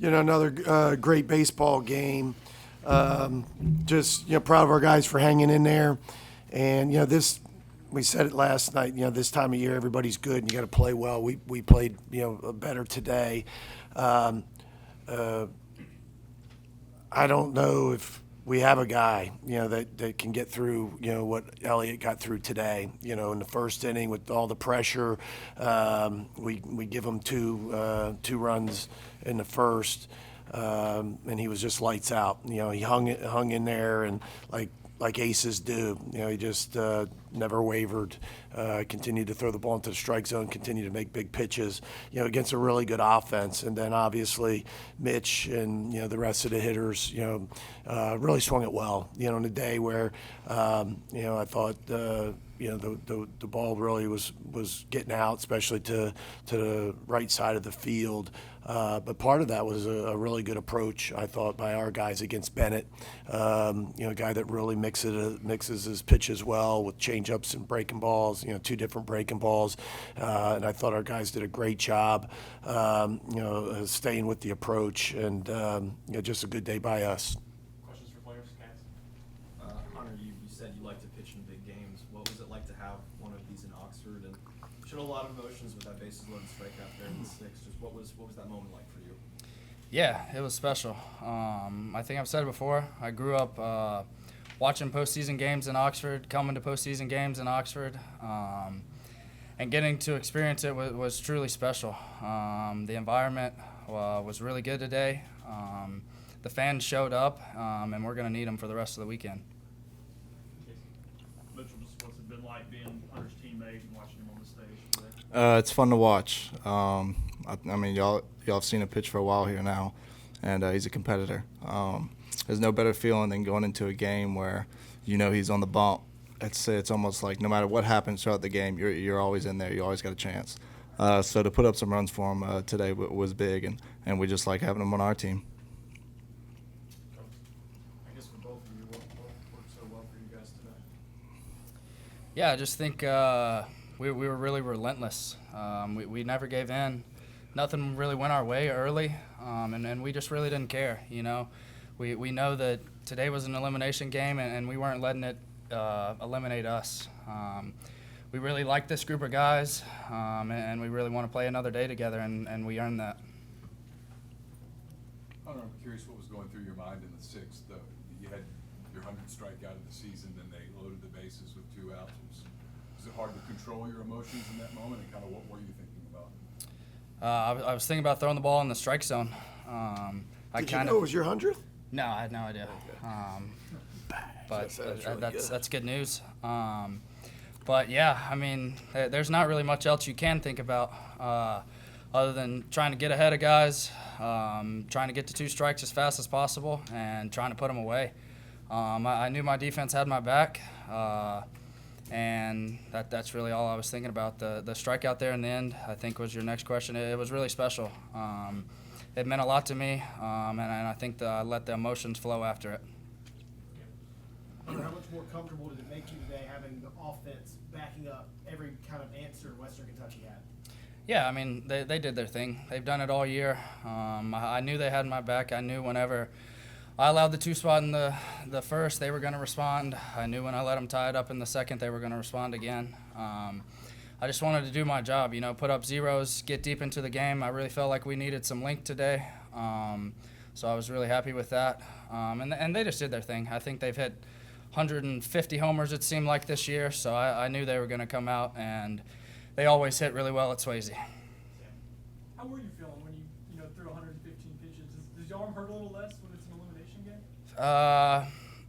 Another great baseball game. Just proud of our guys for hanging in there. And this, we said it last night. This time of year everybody's good and you got to play well. We played better today. I don't know if we have a guy, that can get through, what Elliott got through today. In the first inning with all the pressure, we give him two runs in the first, and he was just lights out. He hung in there and like aces do. He just never wavered, continued to throw the ball into the strike zone, continued to make big pitches, against a really good offense. And then obviously Mitch and, the rest of the hitters, really swung it well, in a day where, I thought, the ball really was getting out, especially to the right side of the field. But part of that was a really good approach, I thought, by our guys against Bennett. A guy that really mixes his pitches well with changeups and breaking balls. Two different breaking balls, and I thought our guys did a great job. Staying with the approach, and just a good day by us. Questions for players, Cats? Hunter, you said you like to pitch in big games. What was it like to have one of these in Oxford? And showed a lot of emotions with that bases loaded strikeout there in the sixth. Just what was that moment like for you? Yeah, it was special. I think I've said it before. I grew up watching postseason games in Oxford, coming to postseason games in Oxford, and getting to experience it was truly special. The environment was really good today. The fans showed up, and we're going to need them for the rest of the weekend. Mitchell, just what's it been like being Hunter's teammate and watching him on the stage today? It's fun to watch. I mean, y'all have seen him pitch for a while here now, and he's a competitor. There's no better feeling than going into a game where he's on the bump. It's almost like no matter what happens throughout the game, you're always in there. You always got a chance. So to put up some runs for him today was big, and we just like having him on our team. I guess for both of you, what worked so well for you guys today? Yeah, I just think we were really relentless. We never gave in. Nothing really went our way early, and we just really didn't care. We know that today was an elimination game, and we weren't letting it eliminate us. We really like this group of guys, and we really want to play another day together, and we earned that. I'm curious what was going through your mind in the sixth. You had your 100th strikeout of the season, then they loaded the bases with 2 outs. Was it hard to control your emotions in that moment, and kind of what were you thinking about? I was thinking about throwing the ball in the strike zone. Did you know it was your 100th? No, I had no idea. But that's good news. But yeah, I mean, there's not really much else you can think about other than trying to get ahead of guys, trying to get to 2 strikes as fast as possible, and trying to put them away. I knew my defense had my back, and that's really all I was thinking about. The strikeout there in the end, I think, was your next question. It was really special. It meant a lot to me, and I think that I let the emotions flow after it. How much more comfortable did it make you today having the offense backing up every kind of answer Western Kentucky had? Yeah, I mean, they did their thing. They've done it all year. I knew they had my back. I knew whenever I allowed the 2 spot in the first, they were going to respond. I knew when I let them tie it up in the second, they were going to respond again. I just wanted to do my job, put up zeros, get deep into the game. I really felt like we needed some length today, so I was really happy with that. And they just did their thing. I think they've hit 150 homers, it seemed like, this year, so I knew they were going to come out, and they always hit really well at Swayze. How were you feeling when you threw 115 pitches? Does your arm hurt a little less when it's an elimination game?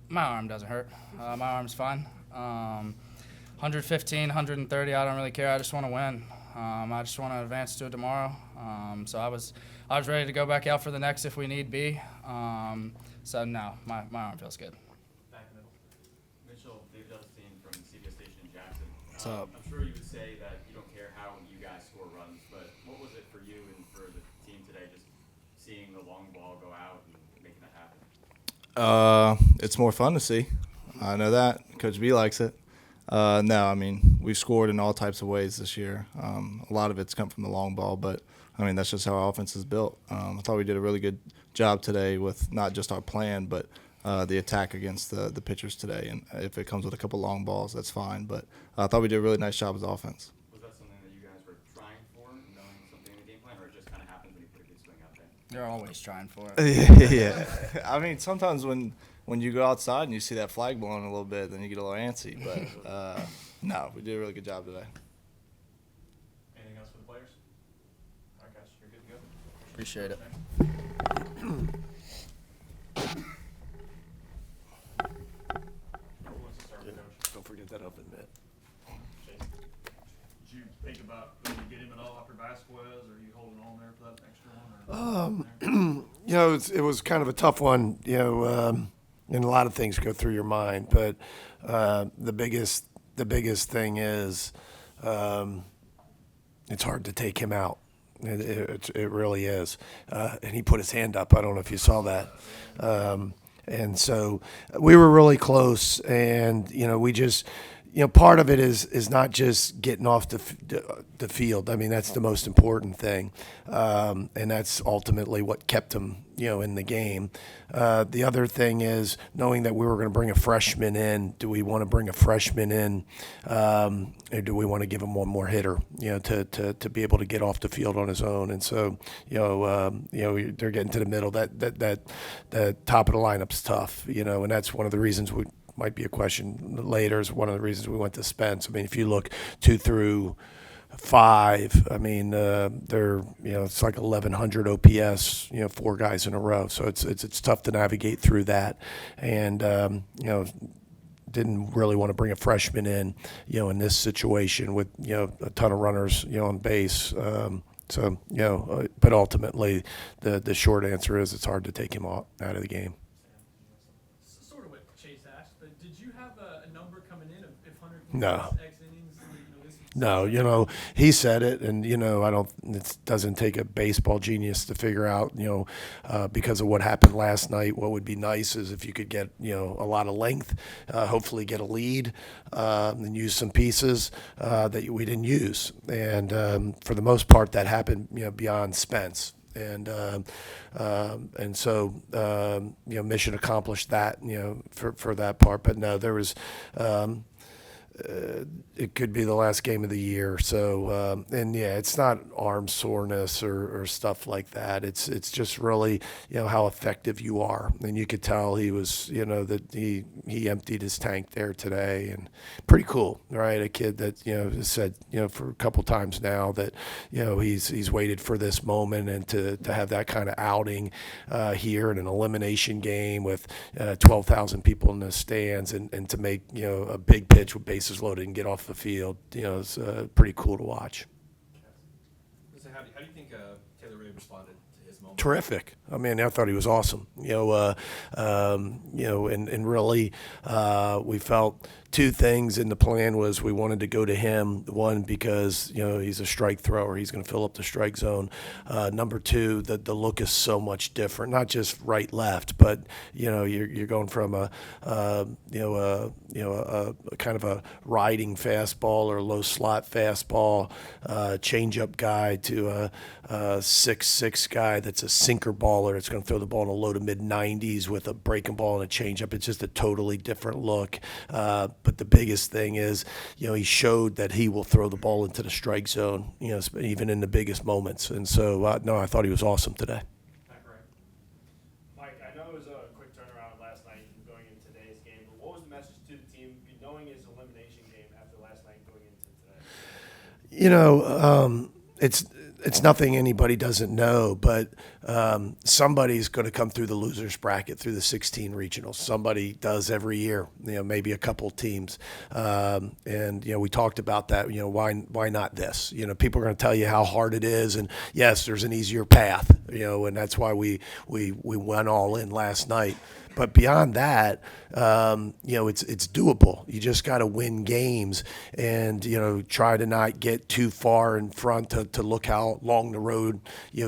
My arm doesn't hurt. My arm's fine. 115, 130, I don't really care. I just want to win. I just want to advance to it tomorrow. So I was ready to go back out for the next if we need be. So no, my arm feels good. Back middle. Mitchell, Dave Delstein from CBS Station in Jackson. What's up? I'm sure you would say that you don't care how you guys score runs, but what was it for you and for the team today, just seeing the long ball go out and making that happen? It's more fun to see. I know that. Coach B likes it. No, I mean, we've scored in all types of ways this year. A lot of it's come from the long ball, but, I mean, that's just how our offense is built. I thought we did a really good job today with not just our plan, but the attack against the pitchers today. And if it comes with a couple long balls, that's fine. But I thought we did a really nice job as offense. Was that something that you guys were trying for, knowing something in the game plan, or it just kind of happened when you put a good swing out there? They're always trying for it. Yeah. I mean, sometimes when you go outside and you see that flag blowing a little bit, then you get a little antsy. But, no, we did a really good job today. Anything else for the players? All right, guys, you're good to go. Appreciate it. Who wants to start with Coach? Don't forget that open mitt. Chase? Did you think about when you get him at all after Vasquez, or are you holding on there for that extra one? Or You know, it was kind of a tough one, you know, and a lot of things go through your mind, but the biggest thing is it's hard to take him out. It really is. And he put his hand up. I don't know if you saw that. And so we were really close, and, you know, we just, you know, part of it is not just getting off the field. I mean, that's the most important thing, and that's ultimately what kept him, you know, in the game. The other thing is knowing that we were going to bring a freshman in. Do we want to bring a freshman in, or do we want to give him one more hitter, you know, to be able to get off the field on his own? And so, you know, they're getting to the middle. That top of the lineup's tough, you know, and that's one of the reasons we. Might be a question later, is one of the reasons we went to Spence. I mean, if you look 2 through 5, I mean, they're, you know, it's like 1,100 OPS, you know, 4 guys in a row. So it's tough to navigate through that. And, you know, didn't really want to bring a freshman in, you know, in this situation with, you know, a ton of runners, you know, on base. So, you know, but ultimately the short answer is it's hard to take him out of the game. sort of what Chase asked, but did you have a number coming in if Hunter No. X innings? You know, this No, you know, he said it, and, you know, it doesn't take a baseball genius to figure out, you know, because of what happened last night, what would be nice is if you could get, you know, a lot of length, hopefully get a lead, and use some pieces that we didn't use. And for the most part, that happened, you know, beyond Spence. And so, you know, mission accomplished that, you know, for that part. But no, there was, it could be the last game of the year. So, and yeah, it's not arm soreness or stuff like that. It's just really, you know, how effective you are. And you could tell he was, you know, that he emptied his tank there today, and pretty cool, right? A kid that, you know, has said, you know, for a couple times now that, you know, he's waited for this moment, and to have that kind of outing here in an elimination game with 12,000 people in the stands, and to make, you know, a big pitch with bases loaded and get off the field, you know, it's pretty cool to watch. So how do you think Taylor Ray responded to his moment? Terrific. I mean, I thought he was awesome. You know, and really, we felt 2 things in the plan was we wanted to go to him. One, because, you know, he's a strike thrower. He's going to fill up the strike zone. Number 2, the look is so much different. Not just right left, but, you know, you're going from a kind of a riding fastball or low slot fastball, changeup guy to a 6'6" guy that's a sinker baller. It's going to throw the ball in the low to mid 90s with a breaking ball and a changeup. It's just a totally different look. But the biggest thing is, you know, he showed that he will throw the ball into the strike zone, you know, even in the biggest moments. And so, no, I thought he was awesome today. Mike, I know it was a quick turnaround last night going into today's game, but what was the message to the team knowing it's an elimination game after last night going into today? You know, it's nothing anybody doesn't know, but somebody's going to come through the losers bracket through the 16 regionals. Somebody does every year, you know, maybe a couple teams. And, you know, we talked about that, you know, why not this? You know, people are going to tell you how hard it is. And yes, there's an easier path, you know, and that's why we went all in last night. But beyond that, you know, it's doable. You just got to win games, and, you know, try to not get too far in front to look how long the road,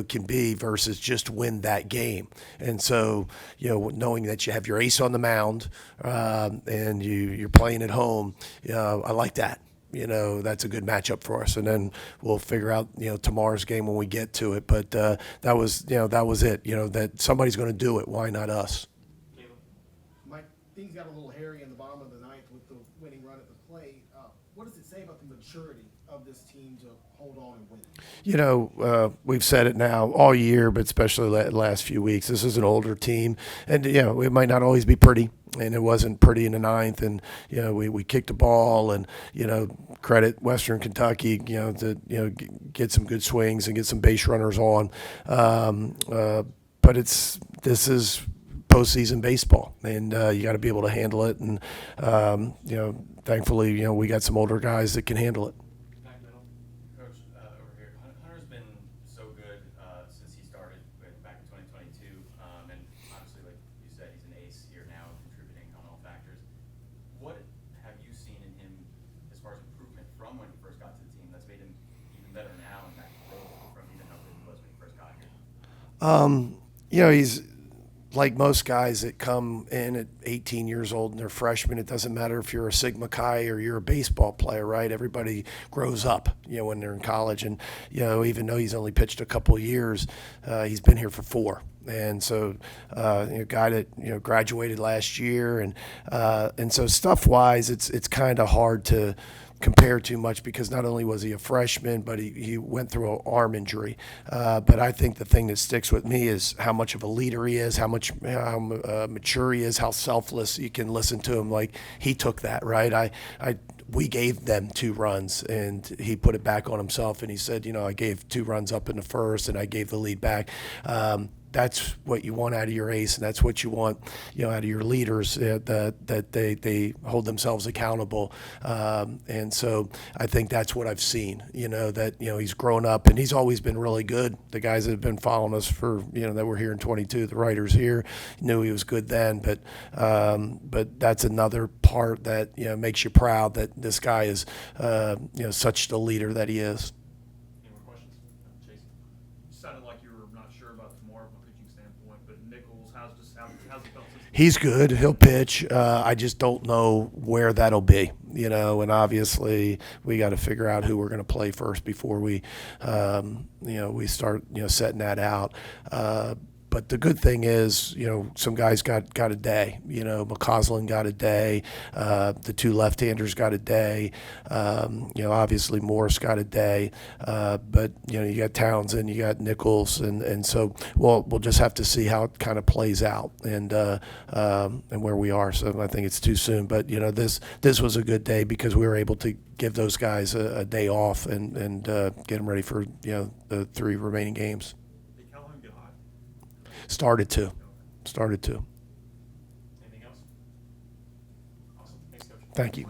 can be versus just win that game. And so, knowing that you have your ace on the mound, and you're playing at home, I like that. That's a good matchup for us. And then we'll figure out, tomorrow's game when we get to it. But that was it. That somebody's going to do it. Why not us? Mike, things got a little hairy in the bottom of the ninth with the winning run at the plate. What does it say about the maturity of this team to hold on and win? We've said it now all year, but especially the last few weeks. This is an older team, and it might not always be pretty, and it wasn't pretty in the ninth. And we kicked the ball, and credit Western Kentucky, to get some good swings and get some base runners on. But this is postseason baseball, and you got to be able to handle it. And thankfully, we got some older guys that can handle it. Back middle. Coach, over here. Hunter's been so good since he started back in 2022, and obviously, like you said, he's an ace here now, contributing on all factors. What have you seen in him as far as improvement from when he first got to the team that's made him even better now, and that growth from even how good he was when he first got here? He's like most guys that come in at 18 years old and they're freshmen. It doesn't matter if you're a Sigma Chi or you're a baseball player, right? Everybody grows up, when they're in college. And, even though he's only pitched a couple of years, he's been here for 4. And so, guy that, graduated last year. And so stuff-wise, it's kind of hard to compare too much because not only was he a freshman, but he went through an arm injury. But I think the thing that sticks with me is how much of a leader he is, how mature he is, how selfless. You can listen to him. Like, he took that, right? We gave them 2 runs, and he put it back on himself, and he said, I gave 2 runs up in the first, and I gave the lead back. That's what you want out of your ace, and that's what you want, out of your leaders, that they hold themselves accountable. And so I think that's what I've seen, that, he's grown up, and he's always been really good. The guys that have been following us for, that were here in 22, the writers here, knew he was good then. But that's another part that, makes you proud that this guy is, such the leader that he is. Any more questions? Jason? You sounded like you were not sure about tomorrow from a pitching standpoint, but Nichols, how's it felt since? He's good. He'll pitch. I just don't know where that'll be, and obviously we got to figure out who we're going to play first before we start, setting that out. But the good thing is, some guys got a day. McCausland got a day. The 2 left-handers got a day. Obviously Morris got a day. But you got Townsend, you got Nichols, and so we'll just have to see how it kind of plays out and where we are. So I think it's too soon. But this was a good day because we were able to give those guys a day off and get them ready for the 3 remaining games. Did Calhoun get hot? Started to. Anything else? Awesome. Thanks, Coach. Thank you.